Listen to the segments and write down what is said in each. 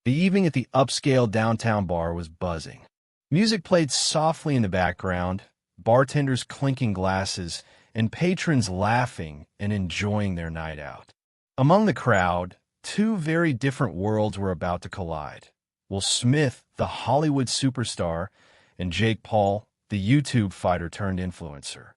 The evening at the upscale downtown bar was buzzing. Music played softly in the background, bartenders clinking glasses, and patrons laughing and enjoying their night out. Among the crowd, two very different worlds were about to collide. WillSmith, the Hollywood superstar, and Jake Paul, the YouTube fighter turned influencer.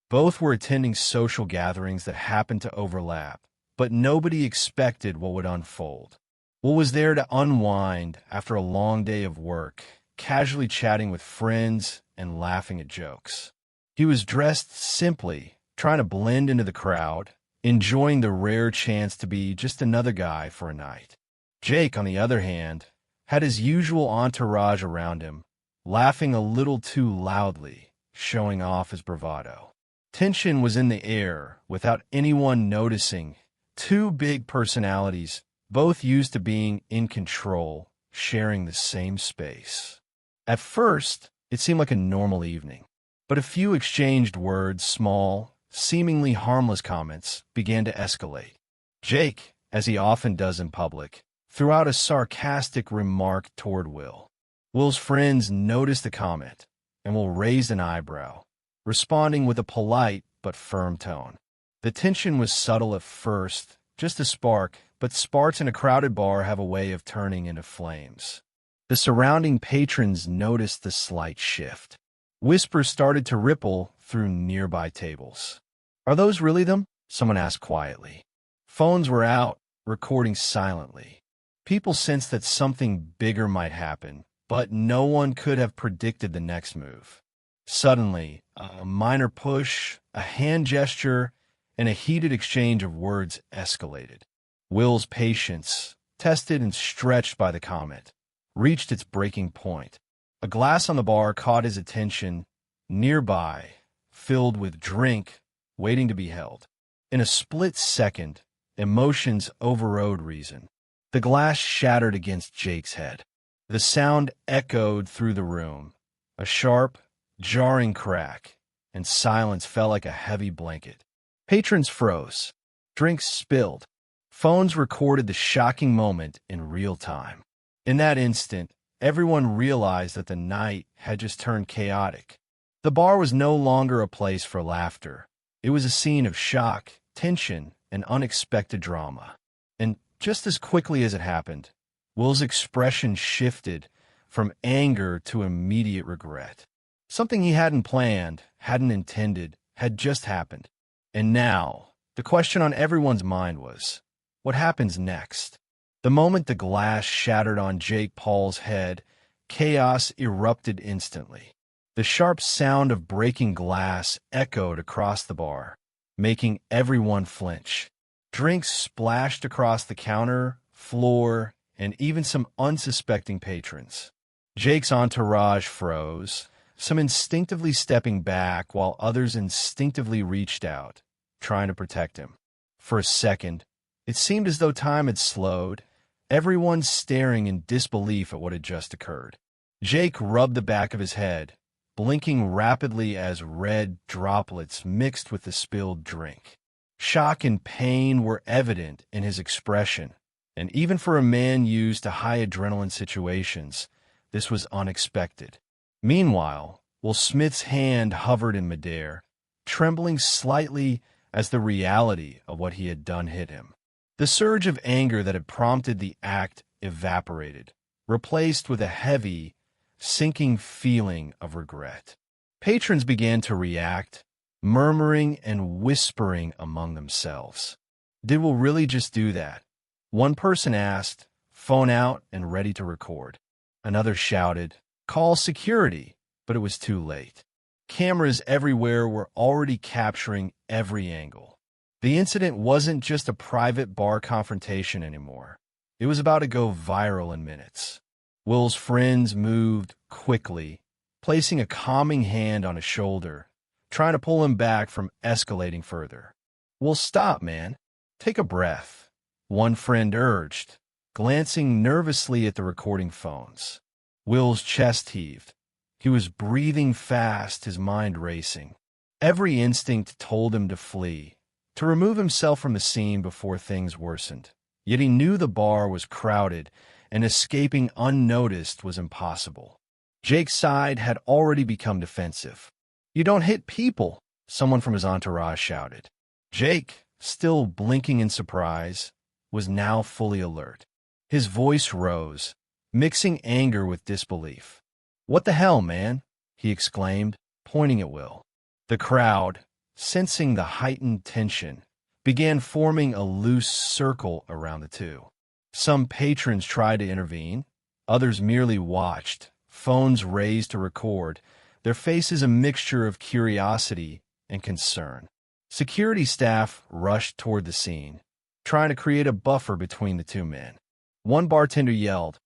Both were attending social gatherings that happened to overlap, but nobody expected what would unfold. Will was there to unwind after a long day of work, casually chatting with friends and laughing at jokes. He was dressed simply, trying to blend into the crowd, enjoying the rare chance to be just another guy for a night. Jake, on the other hand, had his usual entourage around him, laughing a little too loudly, showing off his bravado. Tension was in the air without anyone noticing. Two big personalities, both used to being in control, sharing the same space. At first, it seemed like a normal evening, but a few exchanged words, small, seemingly harmless comments, began to escalate. Jake, as he often does in public, threw out a sarcastic remark toward Will. Will's friends noticed the comment, and Will raised an eyebrow, responding with a polite but firm tone. The tension was subtle at first, just a spark, but sparks in a crowded bar have a way of turning into flames. The surrounding patrons noticed the slight shift. Whispers started to ripple through nearby tables. "Are those really them?" someone asked quietly. Phones were out, recording silently. People sensed that something bigger might happen, but no one could have predicted the next move. Suddenly, a minor push, a hand gesture, and a heated exchange of words escalated. Will's patience, tested and stretched by the comment, reached its breaking point. A glass on the bar caught his attention, nearby, filled with drink, waiting to be held. In a split second, emotions overrode reason. The glass shattered against Jake's head. The sound echoed through the room, a sharp, jarring crack, and silence fell like a heavy blanket. Patrons froze. Drinks spilled. Phones recorded the shocking moment in real time. In that instant, everyone realized that the night had just turned chaotic. The bar was no longer a place for laughter. It was a scene of shock, tension, and unexpected drama. And just as quickly as it happened, Will's expression shifted from anger to immediate regret. Something he hadn't planned, hadn't intended, had just happened. And now, the question on everyone's mind was, what happens next? The moment the glass shattered on Jake Paul's head, chaos erupted instantly. The sharp sound of breaking glass echoed across the bar, making everyone flinch. Drinks splashed across the counter, floor, and even some unsuspecting patrons. Jake's entourage froze, some instinctively stepping back while others instinctively reached out, trying to protect him. For a second, it seemed as though time had slowed, everyone staring in disbelief at what had just occurred. Jake rubbed the back of his head, blinking rapidly as red droplets mixed with the spilled drink. Shock and pain were evident in his expression, and even for a man used to high adrenaline situations, this was unexpected. Meanwhile, WillSmith's hand hovered in midair, trembling slightly as the reality of what he had done hit him. The surge of anger that had prompted the act evaporated, replaced with a heavy, sinking feeling of regret. Patrons began to react, murmuring and whispering among themselves. Did Will really just do that? One person asked, phone out and ready to record. Another shouted, call security, but it was too late. Cameras everywhere were already capturing every angle. The incident wasn't just a private bar confrontation anymore. It was about to go viral in minutes. Will's friends moved quickly, placing a calming hand on his shoulder, trying to pull him back from escalating further. Will, stop, man. Take a breath, one friend urged, glancing nervously at the recording phones. Will's chest heaved. He was breathing fast, his mind racing. Every instinct told him to flee, to remove himself from the scene before things worsened. Yet he knew the bar was crowded, and escaping unnoticed was impossible. Jake's side had already become defensive. "You don't hit people," someone from his entourage shouted. Jake, still blinking in surprise, was now fully alert. His voice rose, mixing anger with disbelief. "What the hell, man?" he exclaimed, pointing at Will. The crowd, sensing the heightened tension, began forming a loose circle around the two. Some patrons tried to intervene, others merely watched, phones raised to record, their faces a mixture of curiosity and concern. Security staff rushed toward the scene, trying to create a buffer between the two men. One bartender yelled,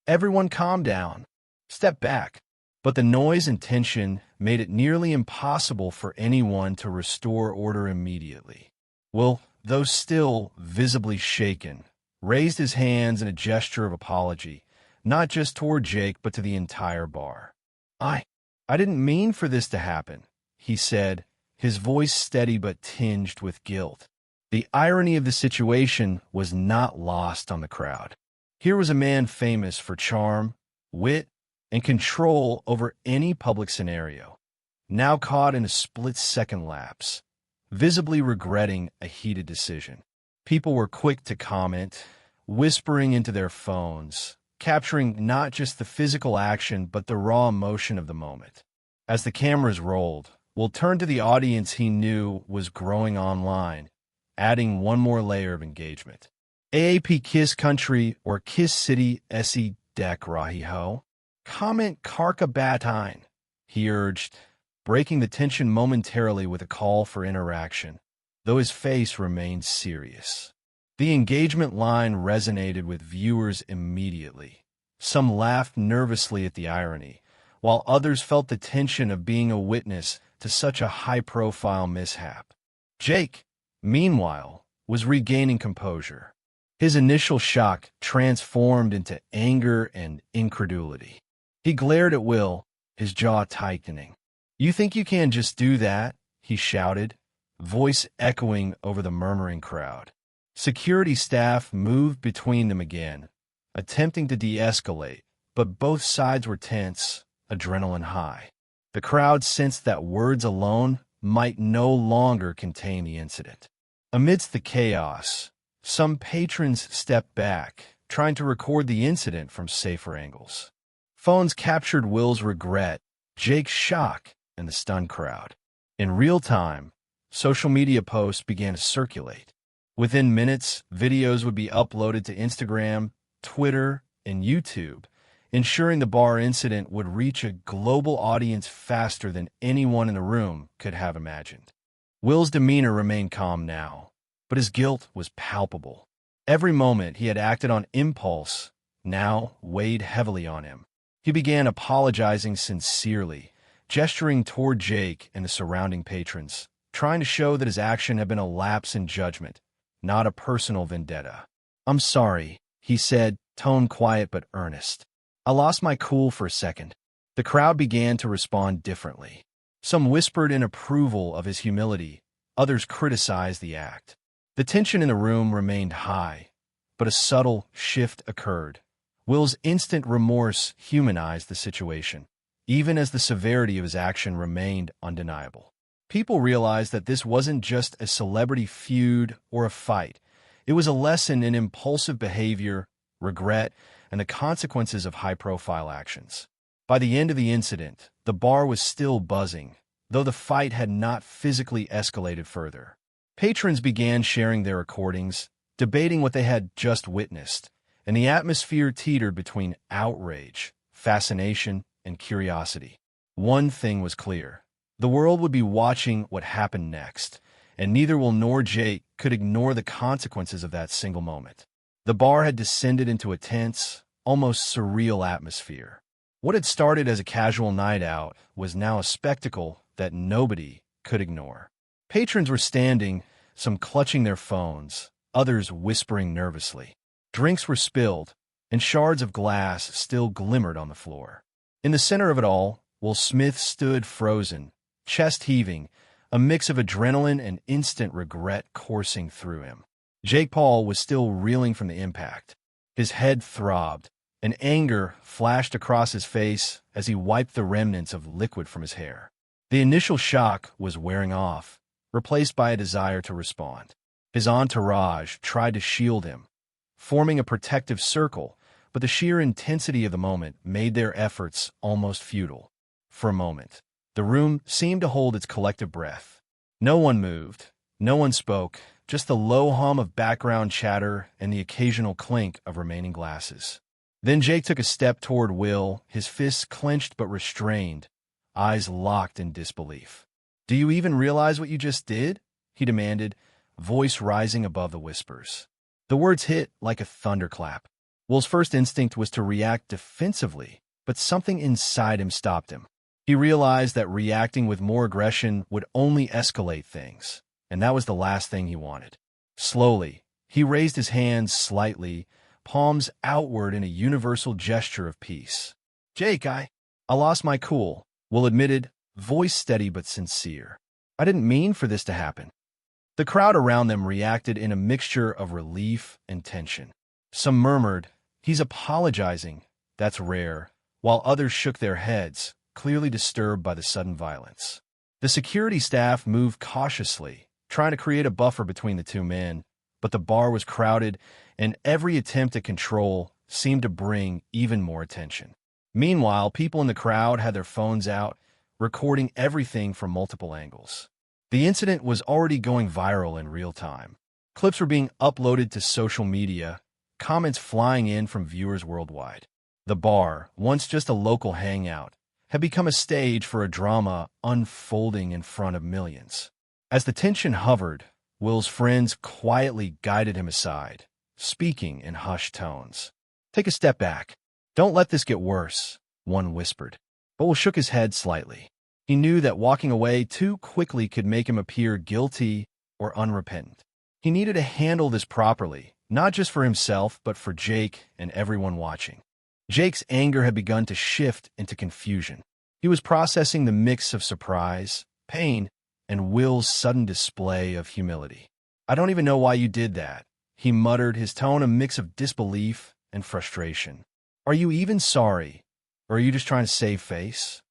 "Everyone calm down. Step back." But the noise and tension made it nearly impossible for anyone to restore order immediately. Will, though still visibly shaken, raised his hands in a gesture of apology, not just toward Jake but to the entire bar. I didn't mean for this to happen," he said, his voice steady but tinged with guilt. The irony of the situation was not lost on the crowd. Here was a man famous for charm, wit, and control over any public scenario, now caught in a split-second lapse, visibly regretting a heated decision. People were quick to comment, whispering into their phones, capturing not just the physical action but the raw emotion of the moment. As the cameras rolled, Will turned to the audience he knew was growing online, adding one more layer of engagement. "AAP Kiss Country or Kiss City SE Deck Rahi Ho? Comment Karka Batine," he urged, breaking the tension momentarily with a call for interaction, though his face remained serious. The engagement line resonated with viewers immediately. Some laughed nervously at the irony, while others felt the tension of being a witness to such a high-profile mishap. Jake, meanwhile, was regaining composure. His initial shock transformed into anger and incredulity. He glared at Will, his jaw tightening. "You think you can just do that?" he shouted, voice echoing over the murmuring crowd. Security staff moved between them again, attempting to de-escalate, but both sides were tense, adrenaline high. The crowd sensed that words alone might no longer contain the incident. Amidst the chaos, some patrons stepped back, trying to record the incident from safer angles. Phones captured Will's regret, Jake's shock, and the stunned crowd. In real time, social media posts began to circulate. Within minutes, videos would be uploaded to Instagram, Twitter, and YouTube, ensuring the bar incident would reach a global audience faster than anyone in the room could have imagined. Will's demeanor remained calm now, but his guilt was palpable. Every moment he had acted on impulse now weighed heavily on him. He began apologizing sincerely, gesturing toward Jake and the surrounding patrons, trying to show that his action had been a lapse in judgment, not a personal vendetta. "I'm sorry," he said, tone quiet but earnest. "I lost my cool for a second." The crowd began to respond differently. Some whispered in approval of his humility, others criticized the act. The tension in the room remained high, but a subtle shift occurred. Will's instant remorse humanized the situation, even as the severity of his action remained undeniable. People realized that this wasn't just a celebrity feud or a fight. It was a lesson in impulsive behavior, regret, and the consequences of high-profile actions. By the end of the incident, the bar was still buzzing, though the fight had not physically escalated further. Patrons began sharing their recordings, debating what they had just witnessed, and the atmosphere teetered between outrage, fascination, and curiosity. One thing was clear. The world would be watching what happened next, and neither Will nor Jake could ignore the consequences of that single moment. The bar had descended into a tense, almost surreal atmosphere. What had started as a casual night out was now a spectacle that nobody could ignore. Patrons were standing, some clutching their phones, others whispering nervously. Drinks were spilled, and shards of glass still glimmered on the floor. In the center of it all, WillSmith stood frozen, chest heaving, a mix of adrenaline and instant regret coursing through him. Jake Paul was still reeling from the impact. His head throbbed, and anger flashed across his face as he wiped the remnants of liquid from his hair. The initial shock was wearing off, replaced by a desire to respond. His entourage tried to shield him, forming a protective circle, but the sheer intensity of the moment made their efforts almost futile. For a moment, the room seemed to hold its collective breath. No one moved, no one spoke, just the low hum of background chatter and the occasional clink of remaining glasses. Then Jake took a step toward Will, his fists clenched but restrained, eyes locked in disbelief. "Do you even realize what you just did?" he demanded, voice rising above the whispers. The words hit like a thunderclap. Will's first instinct was to react defensively, but something inside him stopped him. He realized that reacting with more aggression would only escalate things, and that was the last thing he wanted. Slowly, he raised his hands slightly, palms outward in a universal gesture of peace. "Jake, I lost my cool," Will admitted, voice steady but sincere. "I didn't mean for this to happen." The crowd around them reacted in a mixture of relief and tension. Some murmured, "He's apologizing, that's rare," while others shook their heads, clearly disturbed by the sudden violence. The security staff moved cautiously, trying to create a buffer between the two men, but the bar was crowded, and every attempt at control seemed to bring even more attention. Meanwhile, people in the crowd had their phones out, recording everything from multiple angles. The incident was already going viral in real time. Clips were being uploaded to social media, comments flying in from viewers worldwide. The bar, once just a local hangout, had become a stage for a drama unfolding in front of millions. As the tension hovered, Will's friends quietly guided him aside, speaking in hushed tones. "Take a step back. Don't let this get worse," one whispered. But Will shook his head slightly. He knew that walking away too quickly could make him appear guilty or unrepentant. He needed to handle this properly, not just for himself, but for Jake and everyone watching. Jake's anger had begun to shift into confusion. He was processing the mix of surprise, pain, and Will's sudden display of humility. "I don't even know why you did that," he muttered, his tone a mix of disbelief and frustration. "Are you even sorry, or are you just trying to save face?"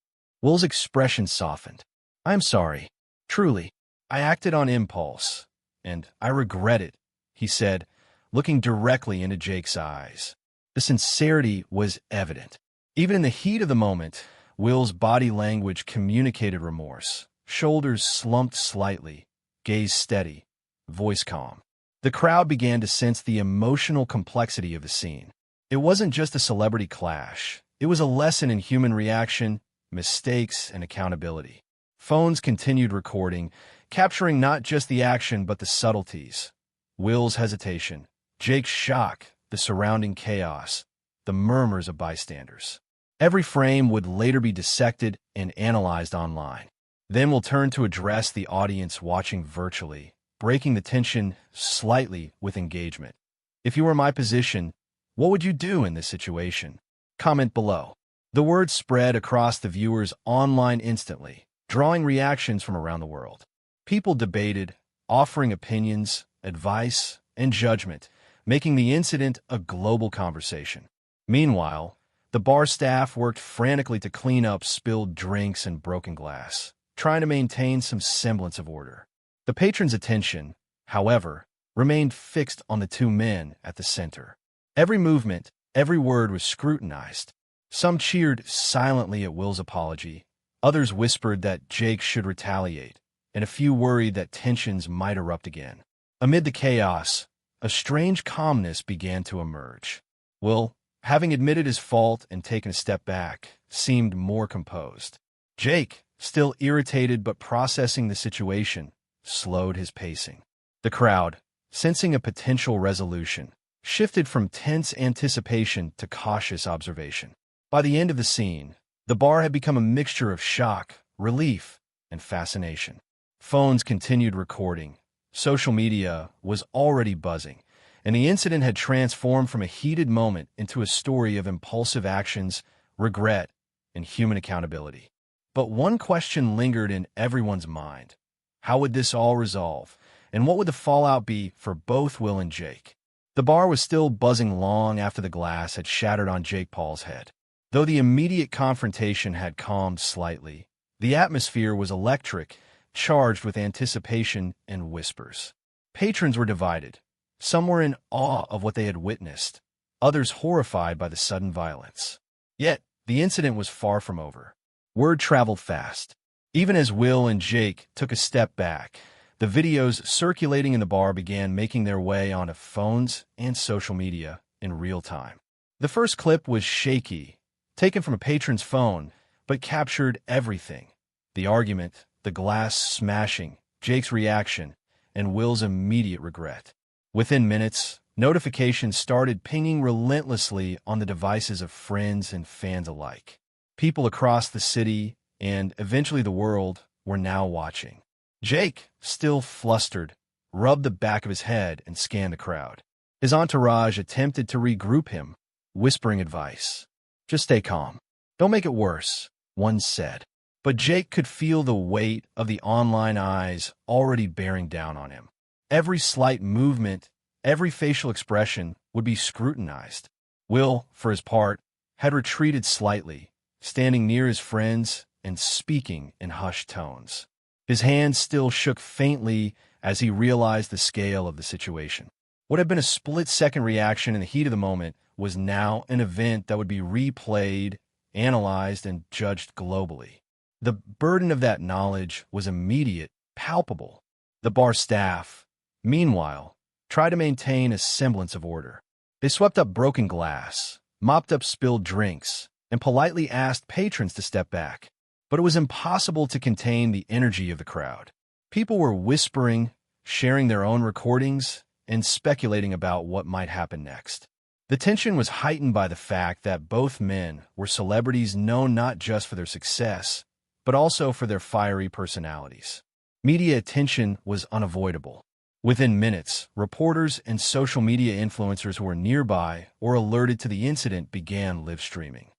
Will's expression softened. "I am sorry. Truly. I acted on impulse, and I regret it," he said, looking directly into Jake's eyes. The sincerity was evident. Even in the heat of the moment, Will's body language communicated remorse. Shoulders slumped slightly, gaze steady, voice calm. The crowd began to sense the emotional complexity of the scene. It wasn't just a celebrity clash. It was a lesson in human reaction, mistakes, and accountability. Phones continued recording, capturing not just the action but the subtleties. Will's hesitation, Jake's shock, the surrounding chaos, the murmurs of bystanders. Every frame would later be dissected and analyzed online. Then we'll turn to address the audience watching virtually, breaking the tension slightly with engagement. If you were in my position, what would you do in this situation? Comment below. The word spread across the viewers online instantly, drawing reactions from around the world. People debated, offering opinions, advice, and judgment, making the incident a global conversation. Meanwhile, the bar staff worked frantically to clean up spilled drinks and broken glass, trying to maintain some semblance of order. The patrons' attention, however, remained fixed on the two men at the center. Every movement, every word was scrutinized. Some cheered silently at Will's apology, others whispered that Jake should retaliate, and a few worried that tensions might erupt again. Amid the chaos, a strange calmness began to emerge. Will, having admitted his fault and taken a step back, seemed more composed. Jake, still irritated but processing the situation, slowed his pacing. The crowd, sensing a potential resolution, shifted from tense anticipation to cautious observation. By the end of the scene, the bar had become a mixture of shock, relief, and fascination. Phones continued recording. Social media was already buzzing, and the incident had transformed from a heated moment into a story of impulsive actions, regret, and human accountability. But one question lingered in everyone's mind. How would this all resolve, and what would the fallout be for both Will and Jake? The bar was still buzzing long after the glass had shattered on Jake Paul's head. Though the immediate confrontation had calmed slightly, the atmosphere was electric, charged with anticipation and whispers. Patrons were divided. Some were in awe of what they had witnessed, others horrified by the sudden violence. Yet, the incident was far from over. Word traveled fast. Even as Will and Jake took a step back, the videos circulating in the bar began making their way onto phones and social media in real time. The first clip was shaky, taken from a patron's phone, but captured everything. The argument, the glass smashing, Jake's reaction, and Will's immediate regret. Within minutes, notifications started pinging relentlessly on the devices of friends and fans alike. People across the city, and eventually the world, were now watching. Jake, still flustered, rubbed the back of his head and scanned the crowd. His entourage attempted to regroup him, whispering advice. "Just stay calm. Don't make it worse," one said. But Jake could feel the weight of the online eyes already bearing down on him. Every slight movement, every facial expression would be scrutinized. Will, for his part, had retreated slightly, standing near his friends and speaking in hushed tones. His hands still shook faintly as he realized the scale of the situation. What had been a split-second reaction in the heat of the moment was now an event that would be replayed, analyzed, and judged globally. The burden of that knowledge was immediate, palpable. The bar staff, meanwhile, tried to maintain a semblance of order. They swept up broken glass, mopped up spilled drinks, and politely asked patrons to step back. But it was impossible to contain the energy of the crowd. People were whispering, sharing their own recordings, and speculating about what might happen next. The tension was heightened by the fact that both men were celebrities known not just for their success, but also for their fiery personalities. Media attention was unavoidable. Within minutes, reporters and social media influencers who were nearby or alerted to the incident began live streaming.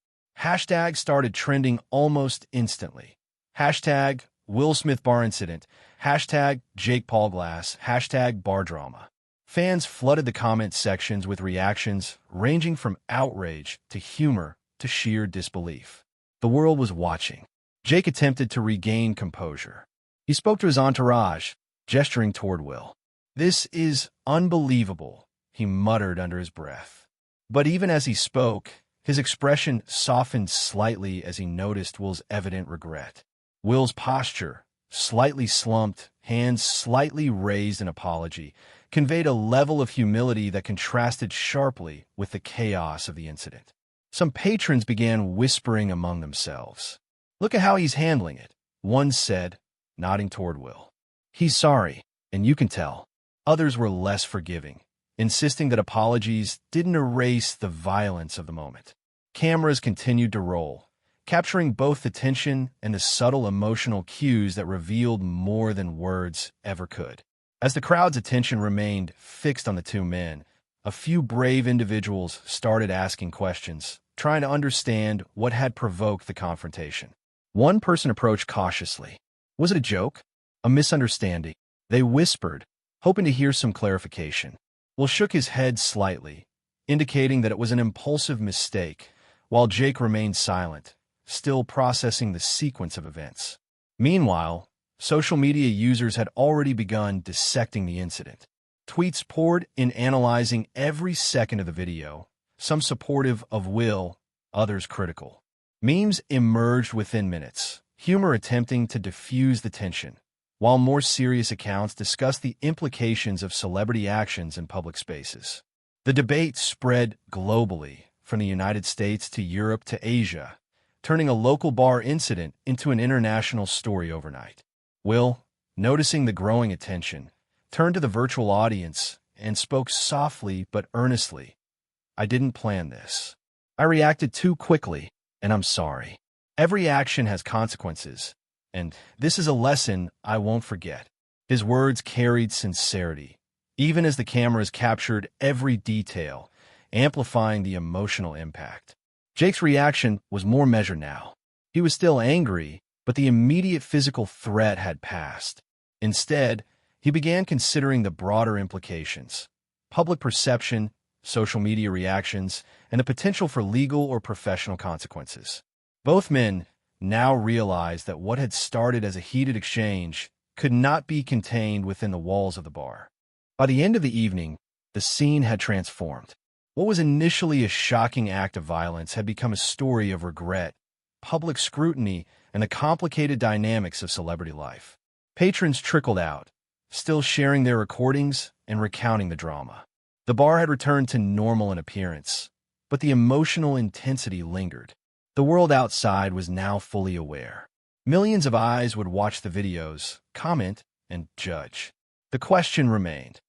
Hashtags started trending almost instantly. Hashtag WillSmith bar incident. Hashtag Jake Paul glass. Hashtag bar drama. Fans flooded the comment sections with reactions ranging from outrage to humor to sheer disbelief. The world was watching. Jake attempted to regain composure. He spoke to his entourage, gesturing toward Will. "This is unbelievable," he muttered under his breath. But even as he spoke, his expression softened slightly as he noticed Will's evident regret. Will's posture, slightly slumped, hands slightly raised in apology, conveyed a level of humility that contrasted sharply with the chaos of the incident. Some patrons began whispering among themselves. "Look at how he's handling it," one said, nodding toward Will. "He's sorry, and you can tell." Others were less forgiving, insisting that apologies didn't erase the violence of the moment. Cameras continued to roll, capturing both the tension and the subtle emotional cues that revealed more than words ever could. As the crowd's attention remained fixed on the two men, a few brave individuals started asking questions, trying to understand what had provoked the confrontation. One person approached cautiously. Was it a joke? A misunderstanding? They whispered, hoping to hear some clarification. Will shook his head slightly, indicating that it was an impulsive mistake, while Jake remained silent, still processing the sequence of events. Meanwhile, social media users had already begun dissecting the incident. Tweets poured in analyzing every second of the video, some supportive of Will, others critical. Memes emerged within minutes, humor attempting to diffuse the tension, while more serious accounts discussed the implications of celebrity actions in public spaces. The debate spread globally, from the United States to Europe to Asia, turning a local bar incident into an international story overnight. Will, noticing the growing attention, turned to the virtual audience and spoke softly but earnestly. "I didn't plan this. I reacted too quickly, and I'm sorry. Every action has consequences, and this is a lesson I won't forget." His words carried sincerity, even as the cameras captured every detail, amplifying the emotional impact. Jake's reaction was more measured now. He was still angry, but the immediate physical threat had passed. Instead, he began considering the broader implications. public perception, social media reactions, and the potential for legal or professional consequences. Both men now realized that what had started as a heated exchange could not be contained within the walls of the bar. By the end of the evening, the scene had transformed. What was initially a shocking act of violence had become a story of regret, public scrutiny, and the complicated dynamics of celebrity life. Patrons trickled out, still sharing their recordings and recounting the drama. The bar had returned to normal in appearance, but the emotional intensity lingered. The world outside was now fully aware. Millions of eyes would watch the videos, comment, and judge. The question remained: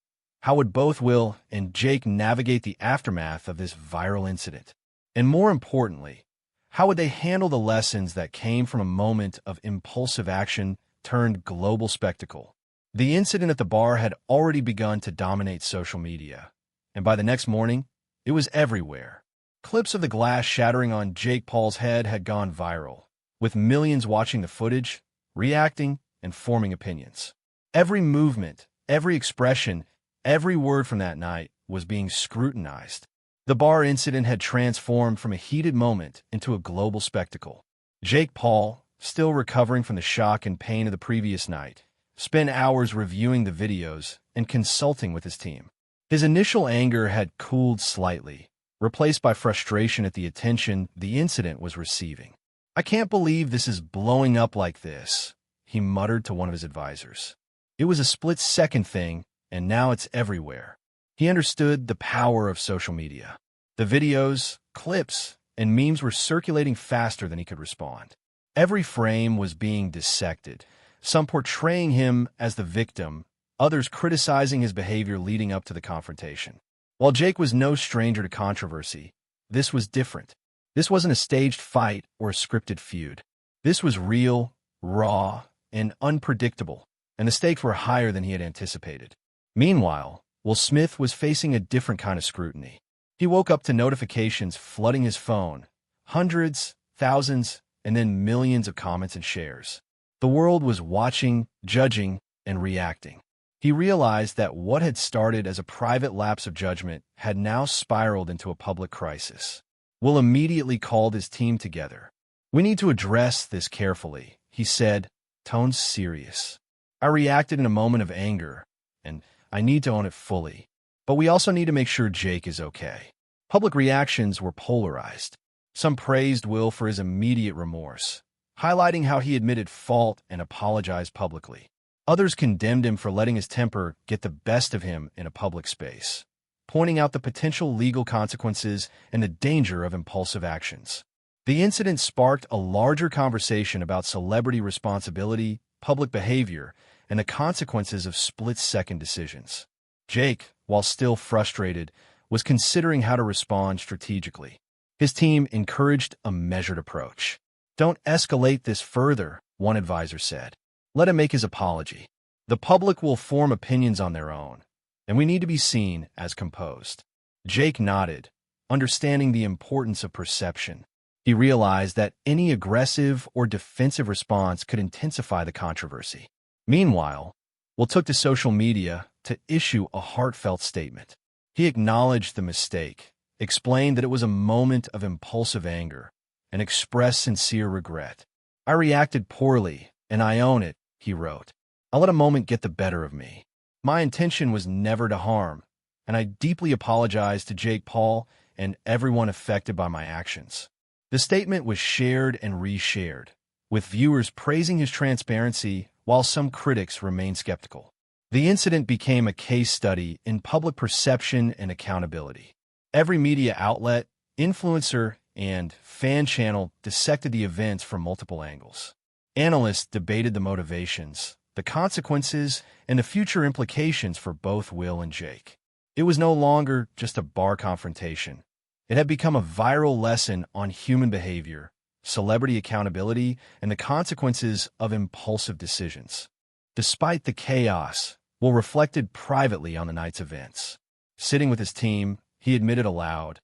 how would both Will and Jake navigate the aftermath of this viral incident? And more importantly, how would they handle the lessons that came from a moment of impulsive action turned global spectacle? The incident at the bar had already begun to dominate social media, and by the next morning, it was everywhere. Clips of the glass shattering on Jake Paul's head had gone viral, with millions watching the footage, reacting, and forming opinions. Every movement, every expression, every word from that night was being scrutinized. The bar incident had transformed from a heated moment into a global spectacle. Jake Paul, still recovering from the shock and pain of the previous night, spent hours reviewing the videos and consulting with his team. His initial anger had cooled slightly, replaced by frustration at the attention the incident was receiving. "I can't believe this is blowing up like this," he muttered to one of his advisors. It was a split-second thing, and now it's everywhere. He understood the power of social media. The videos, clips, and memes were circulating faster than he could respond. Every frame was being dissected, some portraying him as the victim, others criticizing his behavior leading up to the confrontation. While Jake was no stranger to controversy, this was different. This wasn't a staged fight or a scripted feud. This was real, raw, and unpredictable, and the stakes were higher than he had anticipated. Meanwhile, WillSmith was facing a different kind of scrutiny. He woke up to notifications flooding his phone, hundreds, thousands, and then millions of comments and shares. The world was watching, judging, and reacting. He realized that what had started as a private lapse of judgment had now spiraled into a public crisis. Will immediately called his team together. "We need to address this carefully," he said, tone serious. "I reacted in a moment of anger, and I need to own it fully. But we also need to make sure Jake is okay." Public reactions were polarized. Some praised Will for his immediate remorse, highlighting how he admitted fault and apologized publicly. Others condemned him for letting his temper get the best of him in a public space, pointing out the potential legal consequences and the danger of impulsive actions. The incident sparked a larger conversation about celebrity responsibility, public behavior, and the consequences of split-second decisions. Jake, while still frustrated, was considering how to respond strategically. His team encouraged a measured approach. "Don't escalate this further," one advisor said. "Let him make his apology. The public will form opinions on their own, and we need to be seen as composed." Jake nodded, understanding the importance of perception. He realized that any aggressive or defensive response could intensify the controversy. Meanwhile, Will took to social media to issue a heartfelt statement. He acknowledged the mistake, explained that it was a moment of impulsive anger, and expressed sincere regret. "I reacted poorly, and I own it," he wrote. "I let a moment get the better of me. My intention was never to harm, and I deeply apologize to Jake Paul and everyone affected by my actions." The statement was shared and reshared, with viewers praising his transparency while some critics remained skeptical. The incident became a case study in public perception and accountability. Every media outlet, influencer, and fan channel dissected the events from multiple angles. Analysts debated the motivations, the consequences, and the future implications for both Will and Jake. It was no longer just a bar confrontation. It had become a viral lesson on human behavior, celebrity accountability, and the consequences of impulsive decisions. Despite the chaos, Will reflected privately on the night's events. Sitting with his team, he admitted aloud,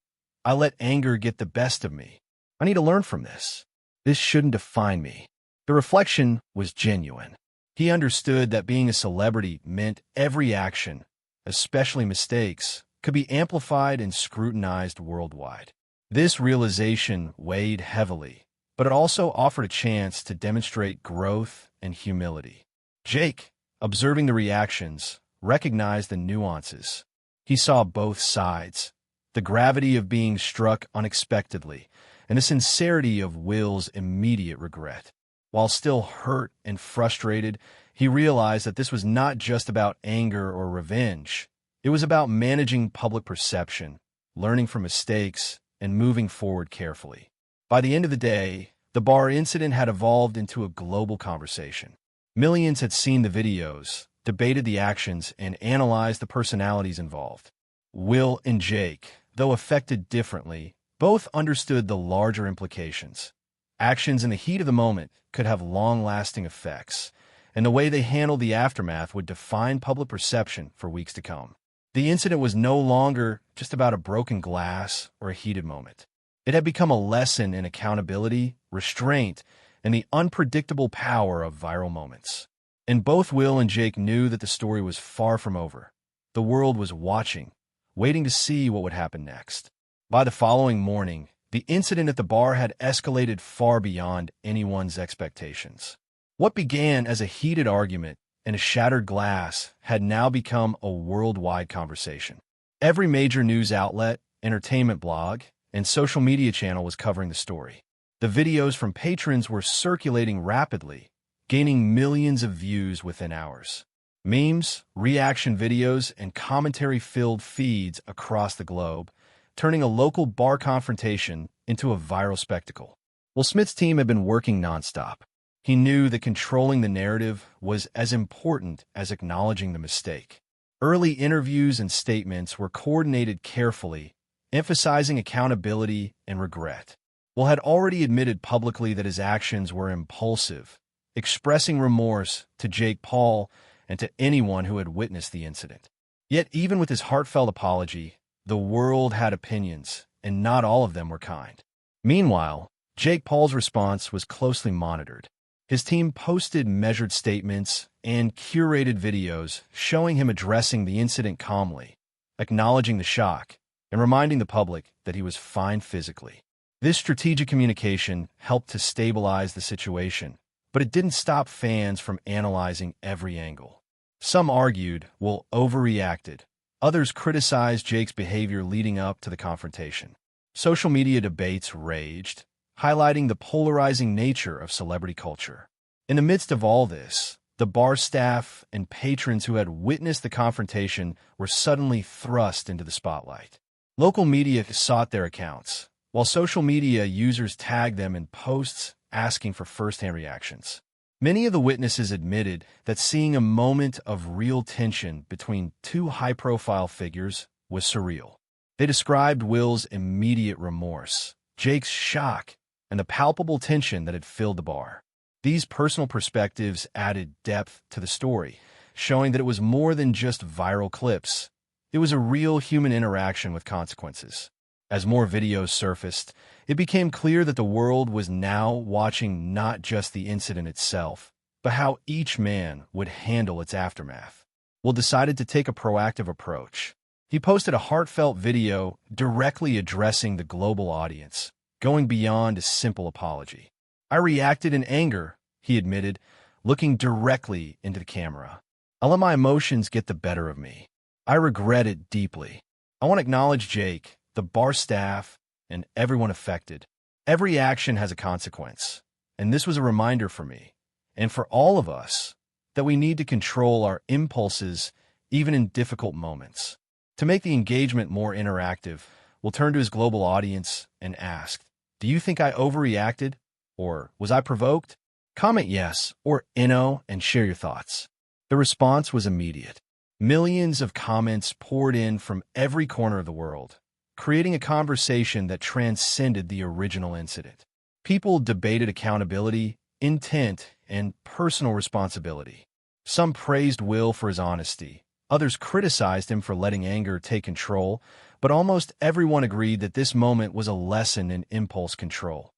"I let anger get the best of me. I need to learn from this. This shouldn't define me." The reflection was genuine. He understood that being a celebrity meant every action, especially mistakes, could be amplified and scrutinized worldwide. This realization weighed heavily, but it also offered a chance to demonstrate growth and humility. Jake, observing the reactions, recognized the nuances. He saw both sides, the gravity of being struck unexpectedly, and the sincerity of Will's immediate regret. While still hurt and frustrated, he realized that this was not just about anger or revenge. It was about managing public perception, learning from mistakes, and moving forward carefully. By the end of the day, the bar incident had evolved into a global conversation. Millions had seen the videos, debated the actions, and analyzed the personalities involved. Will and Jake, though affected differently, both understood the larger implications. Actions in the heat of the moment could have long-lasting effects, and the way they handled the aftermath would define public perception for weeks to come. The incident was no longer just about a broken glass or a heated moment. It had become a lesson in accountability, restraint, and the unpredictable power of viral moments. And both Will and Jake knew that the story was far from over. The world was watching, waiting to see what would happen next. By the following morning, the incident at the bar had escalated far beyond anyone's expectations. What began as a heated argument and a shattered glass had now become a worldwide conversation. Every major news outlet, entertainment blog, and social media channel was covering the story. The videos from patrons were circulating rapidly, gaining millions of views within hours. Memes, reaction videos, and commentary filled feeds across the globe, turning a local bar confrontation into a viral spectacle. WillSmith's team had been working nonstop. He knew that controlling the narrative was as important as acknowledging the mistake. Early interviews and statements were coordinated carefully, emphasizing accountability and regret. Will had already admitted publicly that his actions were impulsive, expressing remorse to Jake Paul and to anyone who had witnessed the incident. Yet even with his heartfelt apology, the world had opinions, and not all of them were kind. Meanwhile, Jake Paul's response was closely monitored. His team posted measured statements and curated videos showing him addressing the incident calmly, acknowledging the shock, and reminding the public that he was fine physically. This strategic communication helped to stabilize the situation, but it didn't stop fans from analyzing every angle. Some argued Will overreacted. Others criticized Jake's behavior leading up to the confrontation. Social media debates raged, highlighting the polarizing nature of celebrity culture. In the midst of all this, the bar staff and patrons who had witnessed the confrontation were suddenly thrust into the spotlight. Local media sought their accounts, while social media users tagged them in posts asking for first-hand reactions. Many of the witnesses admitted that seeing a moment of real tension between two high-profile figures was surreal. They described Will's immediate remorse, Jake's shock, and the palpable tension that had filled the bar. These personal perspectives added depth to the story, showing that it was more than just viral clips. It was a real human interaction with consequences. As more videos surfaced, it became clear that the world was now watching not just the incident itself, but how each man would handle its aftermath. Will decided to take a proactive approach. He posted a heartfelt video directly addressing the global audience, going beyond a simple apology. "I reacted in anger," he admitted, looking directly into the camera. "I let my emotions get the better of me. I regret it deeply. I want to acknowledge Jake, the bar staff, and everyone affected. Every action has a consequence, and this was a reminder for me, and for all of us, that we need to control our impulses even in difficult moments." To make the engagement more interactive, Will turned to his global audience and asked, "Do you think I overreacted? Or was I provoked? Comment yes or no and share your thoughts." The response was immediate. Millions of comments poured in from every corner of the world, creating a conversation that transcended the original incident. People debated accountability, intent, and personal responsibility. Some praised Will for his honesty. Others criticized him for letting anger take control, but almost everyone agreed that this moment was a lesson in impulse control.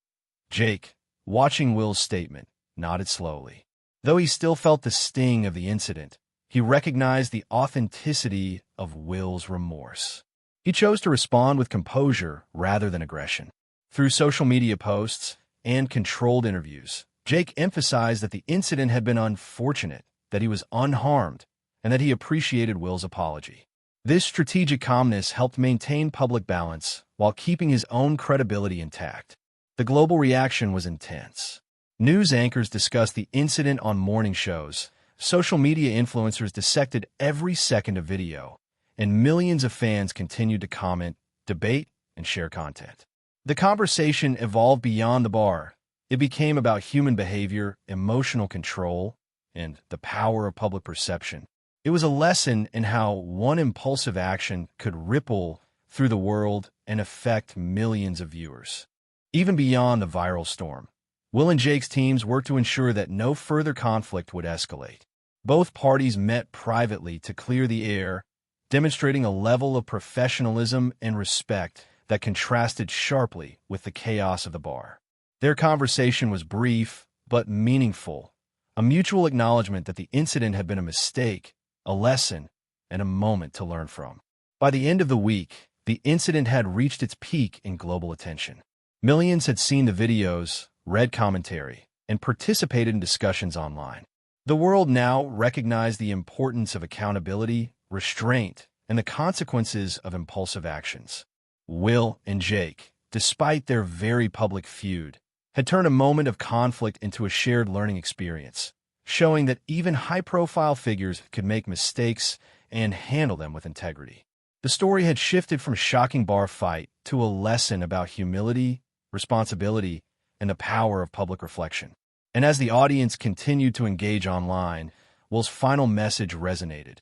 Jake, watching Will's statement, nodded slowly. Though he still felt the sting of the incident, he recognized the authenticity of Will's remorse. He chose to respond with composure rather than aggression. Through social media posts and controlled interviews, Jake emphasized that the incident had been unfortunate, that he was unharmed, and that he appreciated Will's apology. This strategic calmness helped maintain public balance while keeping his own credibility intact. The global reaction was intense. News anchors discussed the incident on morning shows, social media influencers dissected every second of video, and millions of fans continued to comment, debate, and share content. The conversation evolved beyond the bar. It became about human behavior, emotional control, and the power of public perception. It was a lesson in how one impulsive action could ripple through the world and affect millions of viewers. Even beyond the viral storm, Will and Jake's teams worked to ensure that no further conflict would escalate. Both parties met privately to clear the air, demonstrating a level of professionalism and respect that contrasted sharply with the chaos of the bar. Their conversation was brief but meaningful, a mutual acknowledgement that the incident had been a mistake, a lesson, and a moment to learn from. By the end of the week, the incident had reached its peak in global attention. Millions had seen the videos, read commentary, and participated in discussions online. The world now recognized the importance of accountability, restraint, and the consequences of impulsive actions. Will and Jake, despite their very public feud, had turned a moment of conflict into a shared learning experience, showing that even high-profile figures could make mistakes and handle them with integrity. The story had shifted from a shocking bar fight to a lesson about humility, responsibility, and the power of public reflection. And as the audience continued to engage online, Will's final message resonated.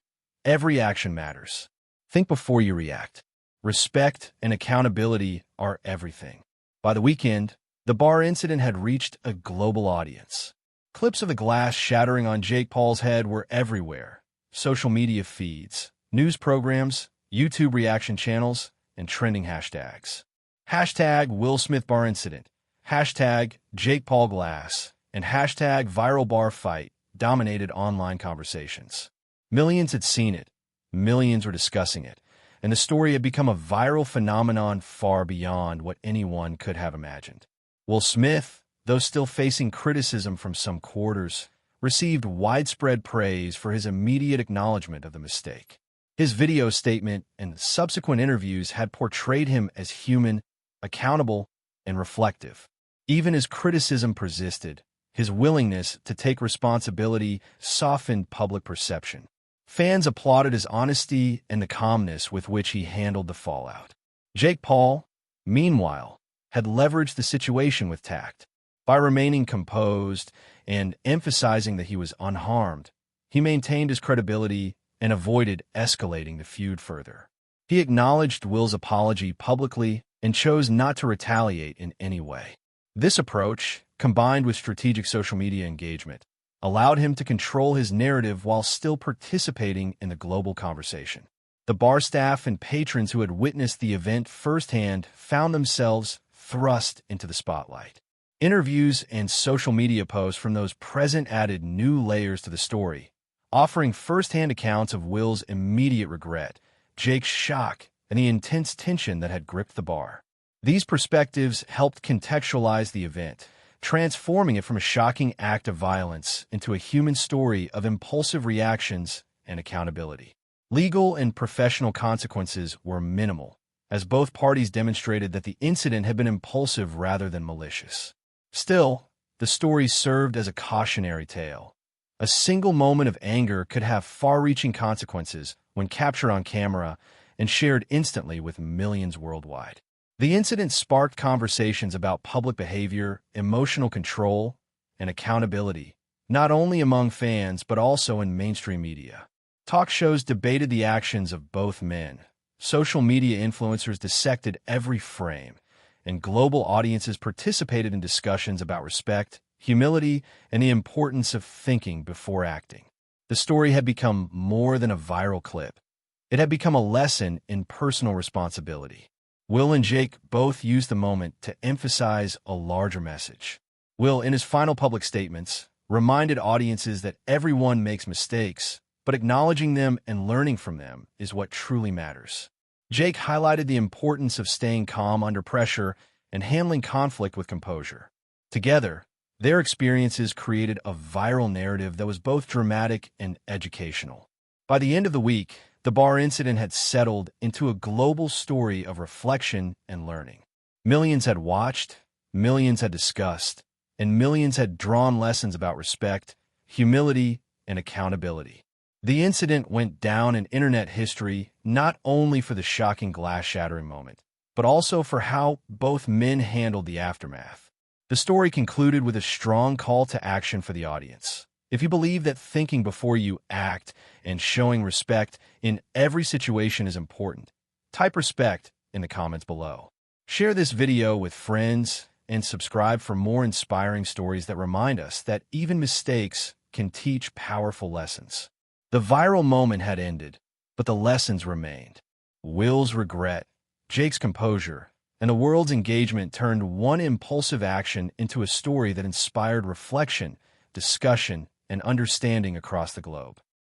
Every action matters. Think before you react. Respect and accountability are everything. By the weekend, the bar incident had reached a global audience. Clips of the glass shattering on Jake Paul's head were everywhere. Social media feeds, news programs, YouTube reaction channels, and trending hashtags. Hashtag WillSmith bar incident, hashtag Jake Paul glass, and hashtag viral bar fight dominated online conversations. Millions had seen it, millions were discussing it, and the story had become a viral phenomenon far beyond what anyone could have imagined. WillSmith, though still facing criticism from some quarters, received widespread praise for his immediate acknowledgement of the mistake. His video statement and subsequent interviews had portrayed him as human, accountable, and reflective. Even as criticism persisted, his willingness to take responsibility softened public perception. Fans applauded his honesty and the calmness with which he handled the fallout. Jake Paul, meanwhile, had leveraged the situation with tact. By remaining composed and emphasizing that he was unharmed, he maintained his credibility and avoided escalating the feud further. He acknowledged Will's apology publicly and chose not to retaliate in any way. This approach, combined with strategic social media engagement, allowed him to control his narrative while still participating in the global conversation. The bar staff and patrons who had witnessed the event firsthand found themselves thrust into the spotlight. Interviews and social media posts from those present added new layers to the story, offering firsthand accounts of Will's immediate regret, Jake's shock, and the intense tension that had gripped the bar. These perspectives helped contextualize the event, transforming it from a shocking act of violence into a human story of impulsive reactions and accountability. Legal and professional consequences were minimal, as both parties demonstrated that the incident had been impulsive rather than malicious. Still, the story served as a cautionary tale. A single moment of anger could have far-reaching consequences when captured on camera and shared instantly with millions worldwide. The incident sparked conversations about public behavior, emotional control, and accountability, not only among fans but also in mainstream media. Talk shows debated the actions of both men. Social media influencers dissected every frame, and global audiences participated in discussions about respect, humility, and the importance of thinking before acting. The story had become more than a viral clip. It had become a lesson in personal responsibility. Will and Jake both used the moment to emphasize a larger message. Will, in his final public statements, reminded audiences that everyone makes mistakes, but acknowledging them and learning from them is what truly matters. Jake highlighted the importance of staying calm under pressure and handling conflict with composure. Together, their experiences created a viral narrative that was both dramatic and educational. By the end of the week, the bar incident had settled into a global story of reflection and learning. Millions had watched, millions had discussed, and millions had drawn lessons about respect, humility, and accountability. The incident went down in internet history not only for the shocking glass-shattering moment, but also for how both men handled the aftermath. The story concluded with a strong call to action for the audience. If you believe that thinking before you act and showing respect in every situation is important, type respect in the comments below. Share this video with friends and subscribe for more inspiring stories that remind us that even mistakes can teach powerful lessons. The viral moment had ended, but the lessons remained. Will's regret, Jake's composure, and the world's engagement turned one impulsive action into a story that inspired reflection, discussion, and understanding across the globe.